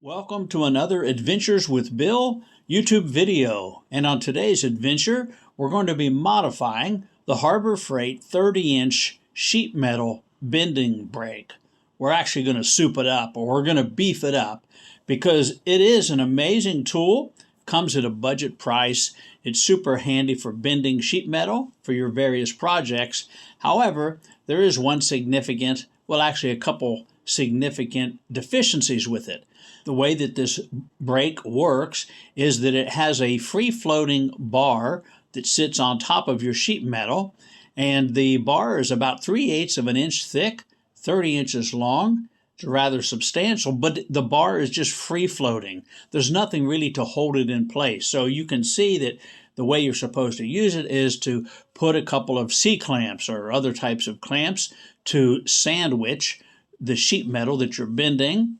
Welcome to another Adventures with Bill YouTube video. And on today's adventure, we're going to be modifying the Harbor Freight 30-inch sheet metal bending brake. We're actually going to soup it up, or we're going to beef it up, because it is an amazing tool. Comes at a budget price. It's super handy for bending sheet metal for your various projects. However, there is one significant, well, actually a couple significant deficiencies with it. The way that this brake works is that it has a free-floating bar that sits on top of your sheet metal, and the bar is about 3/8 of an inch thick, 30 inches long. It's rather substantial, but the bar is just free-floating. There's nothing really to hold it in place. So you can see that the way you're supposed to use it is to put a couple of C-clamps or other types of clamps to sandwich the sheet metal that you're bending.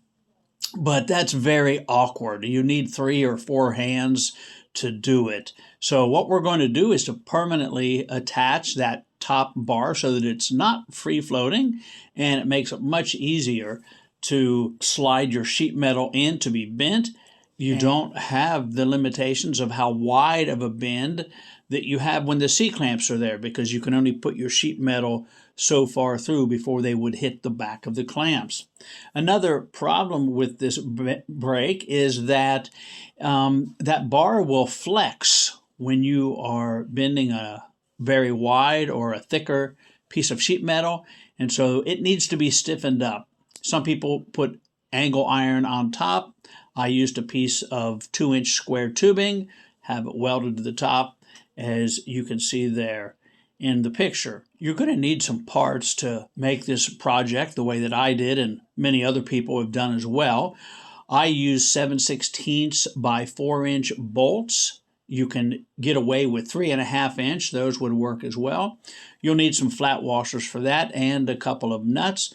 But that's very awkward. You need 3 or 4 hands to do it. So what we're going to do is to permanently attach that top bar so that it's not free floating, and it makes it much easier to slide your sheet metal in to be bent. You don't have the limitations of how wide of a bend that you have when the C-clamps are there, because you can only put your sheet metal so far through before they would hit the back of the clamps. Another problem with this brake is that that bar will flex when you are bending a very wide or a thicker piece of sheet metal, and so it needs to be stiffened up. Some people put angle iron on top. I used a piece of 2-inch square tubing, have it welded to the top, as you can see there in the picture. You're going to need some parts to make this project the way that I did, and many other people have done as well. I use 7/16 by 4-inch bolts. You can get away with 3.5-inch. Those would work as well. You'll need some flat washers for that and a couple of nuts.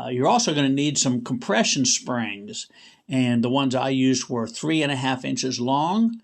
You're also going to need some compression springs, and the ones I used were 3.5 inches long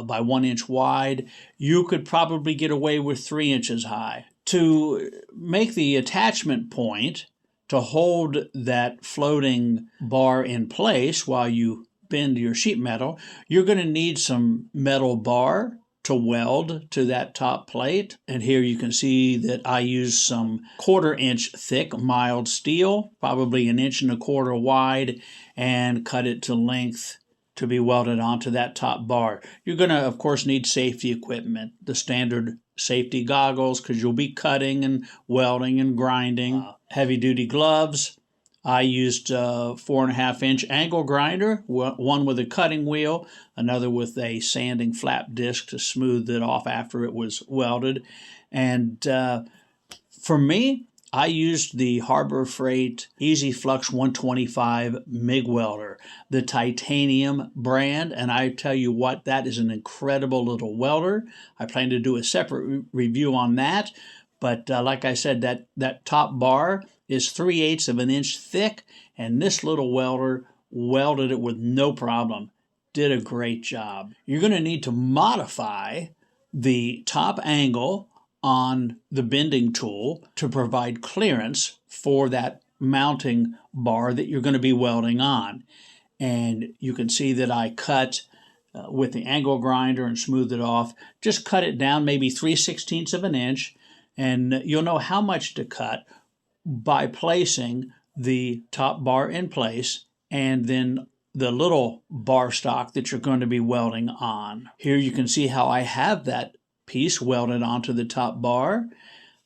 by 1 inch wide. You could probably get away with 3 inches high. To make the attachment point to hold that floating bar in place while you bend your sheet metal, you're going to need some metal bar to weld to that top plate. And here you can see that I used some 1/4 inch thick mild steel, probably 1.25 inches wide, and cut it to length to be welded onto that top bar. You're going to, of course, need safety equipment, the standard safety goggles, because you'll be cutting and welding and grinding. Heavy-duty gloves. I used a 4.5-inch angle grinder, one with a cutting wheel, another with a sanding flap disc to smooth it off after it was welded. And for me, I used the Harbor Freight Easy Flux 125 MIG welder, the titanium brand, and I tell you what, that is an incredible little welder. I plan to do a separate review on that, but like I said, that top bar is 3/8 of an inch thick, and this little welder welded it with no problem. Did a great job. You're going to need to modify the top angle on the bending tool to provide clearance for that mounting bar that you're going to be welding on. And you can see that I cut with the angle grinder and smoothed it off. Just cut it down maybe 3/16 of an inch, and you'll know how much to cut by placing the top bar in place and then the little bar stock that you're going to be welding on. Here you can see how I have that piece welded onto the top bar.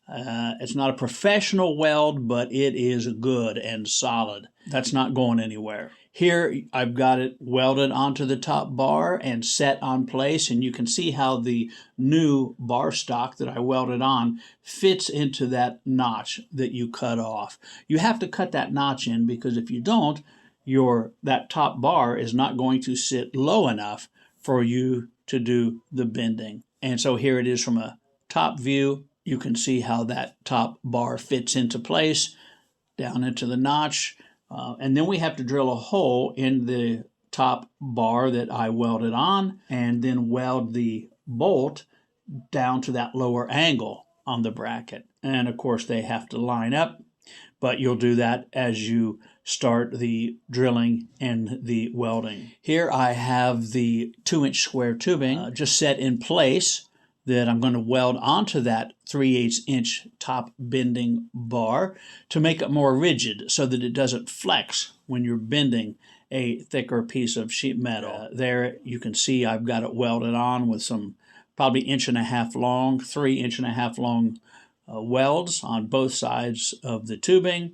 It's not a professional weld, but it is good and solid. That's not going anywhere. Here I've got it welded onto the top bar and set on place, and you can see how the new bar stock that I welded on fits into that notch that you cut off. You have to cut that notch in, because if you don't, that top bar is not going to sit low enough for you to do the bending. And so here it is from a top view. You can see how that top bar fits into place down into the notch. And then we have to drill a hole in the top bar that I welded on, and then weld the bolt down to that lower angle on the bracket. And of course they have to line up, but you'll do that as you start the drilling and the welding. Here I have the 2-inch square tubing just set in place that I'm going to weld onto that 3/8 inch top bending bar to make it more rigid so that it doesn't flex when you're bending a thicker piece of sheet metal. There you can see I've got it welded on with some probably 1.5 inch long, 3.5 inch long welds on both sides of the tubing,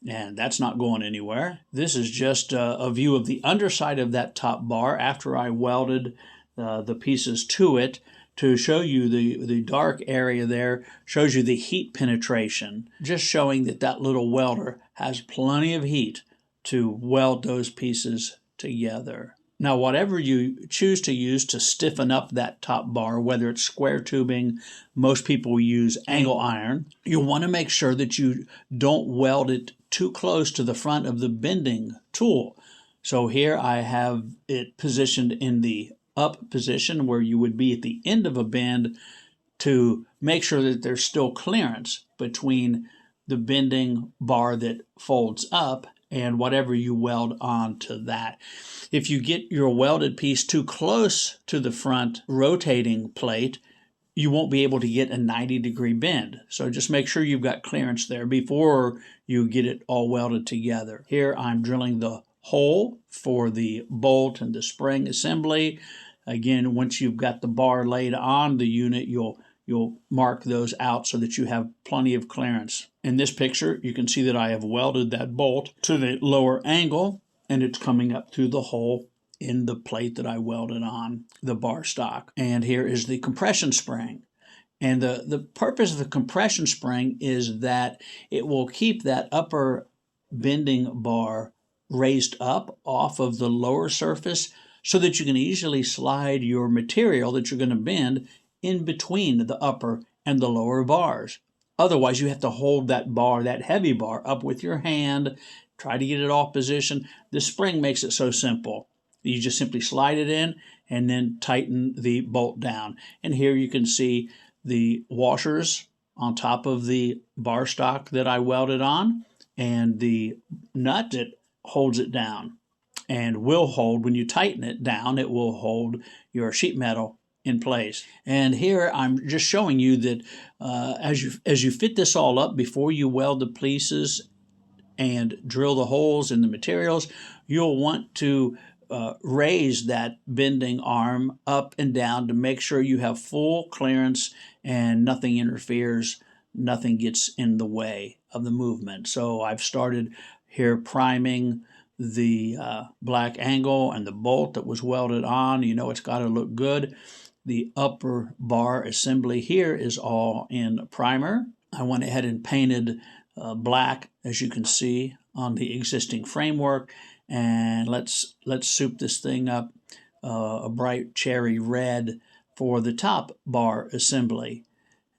and that's not going anywhere. This is just a view of the underside of that top bar after I welded the pieces to it, to show you the dark area there, shows you the heat penetration, just showing that that little welder has plenty of heat to weld those pieces together. Now, whatever you choose to use to stiffen up that top bar, whether it's square tubing, most people use angle iron, you'll want to make sure that you don't weld it too close to the front of the bending tool. So here I have it positioned in the up position where you would be at the end of a bend to make sure that there's still clearance between the bending bar that folds up and whatever you weld onto that. If you get your welded piece too close to the front rotating plate, you won't be able to get a 90-degree bend. So just make sure you've got clearance there before you get it all welded together. Here I'm drilling the hole for the bolt and the spring assembly. Again, once you've got the bar laid on the unit, you'll mark those out so that you have plenty of clearance. In this picture, you can see that I have welded that bolt to the lower angle, and it's coming up through the hole in the plate that I welded on the bar stock. And here is the compression spring. And the purpose of the compression spring is that it will keep that upper bending bar raised up off of the lower surface so that you can easily slide your material that you're going to bend in between the upper and the lower bars. Otherwise, you have to hold that bar, that heavy bar, up with your hand, try to get it off position. The spring makes it so simple. You just simply slide it in and then tighten the bolt down. And here you can see the washers on top of the bar stock that I welded on, and the nut that holds it down and will hold, when you tighten it down, it will hold your sheet metal in place. And here I'm just showing you that as you fit this all up before you weld the pieces and drill the holes in the materials, you'll want to raise that bending arm up and down to make sure you have full clearance and nothing interferes, nothing gets in the way of the movement. So I've started here priming the black angle and the bolt that was welded on. You know it's got to look good. The upper bar assembly here is all in primer. I went ahead and painted black, as you can see, on the existing framework. And let's soup this thing up a bright cherry red for the top bar assembly.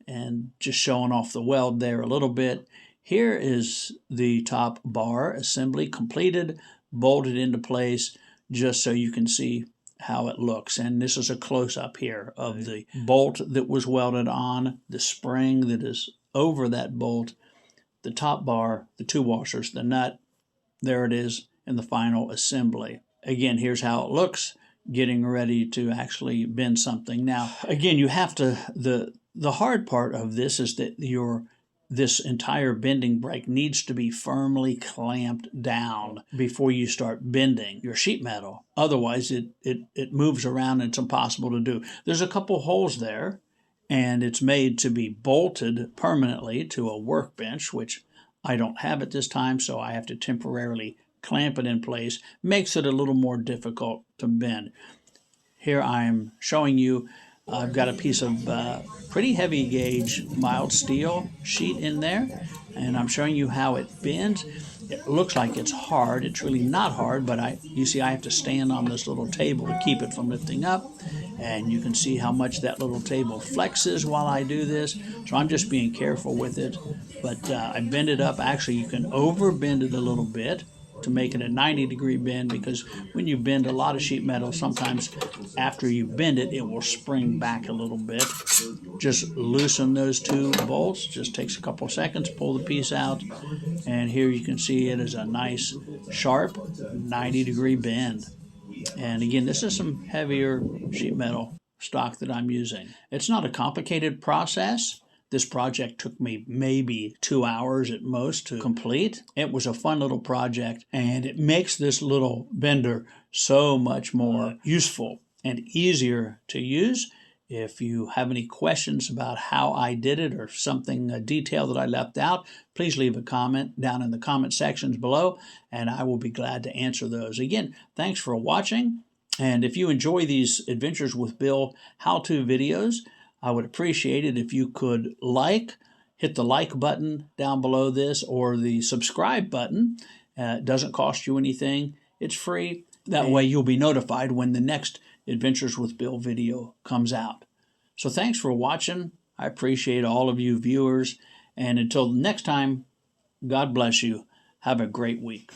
And just showing off the weld there a little bit. Here is the top bar assembly completed, bolted into place, just so you can see how it looks. And this is a close-up here of the bolt that was welded on, the spring that is over that bolt, the top bar, the two washers, the nut. There it is in the final assembly. Again, here's how it looks, getting ready to actually bend something. Now, again, you have to, the hard part of this is that this entire bending brake needs to be firmly clamped down before you start bending your sheet metal. Otherwise, it moves around and it's impossible to do. There's a couple holes there, and it's made to be bolted permanently to a workbench, which I don't have at this time, so I have to temporarily clamp it in place. Makes it a little more difficult to bend. Here I'm showing you I've got a piece of pretty heavy gauge mild steel sheet in there, and I'm showing you how it bends. It looks like it's hard. It's really not hard, but you see I have to stand on this little table to keep it from lifting up, and you can see how much that little table flexes while I do this. So I'm just being careful with it, but I bend it up. Actually, you can over bend it a little bit to make it a 90-degree bend, because when you bend a lot of sheet metal, sometimes after you bend it, it will spring back a little bit. Just loosen those two bolts. Just takes a couple seconds. Pull the piece out, and here you can see it is a nice, sharp 90-degree bend. And again, this is some heavier sheet metal stock that I'm using. It's not a complicated process. This project took me maybe 2 hours at most to complete. It was a fun little project, and it makes this little bender so much more useful and easier to use. If you have any questions about how I did it, or something, a detail that I left out, please leave a comment down in the comment sections below, and I will be glad to answer those. Again, thanks for watching, and if you enjoy these Adventures with Bill how-to videos, I would appreciate it if you could hit the like button down below this, or the subscribe button. It doesn't cost you anything. It's free. That way you'll be notified when the next Adventures with Bill video comes out. So thanks for watching. I appreciate all of you viewers. And until next time, God bless you. Have a great week.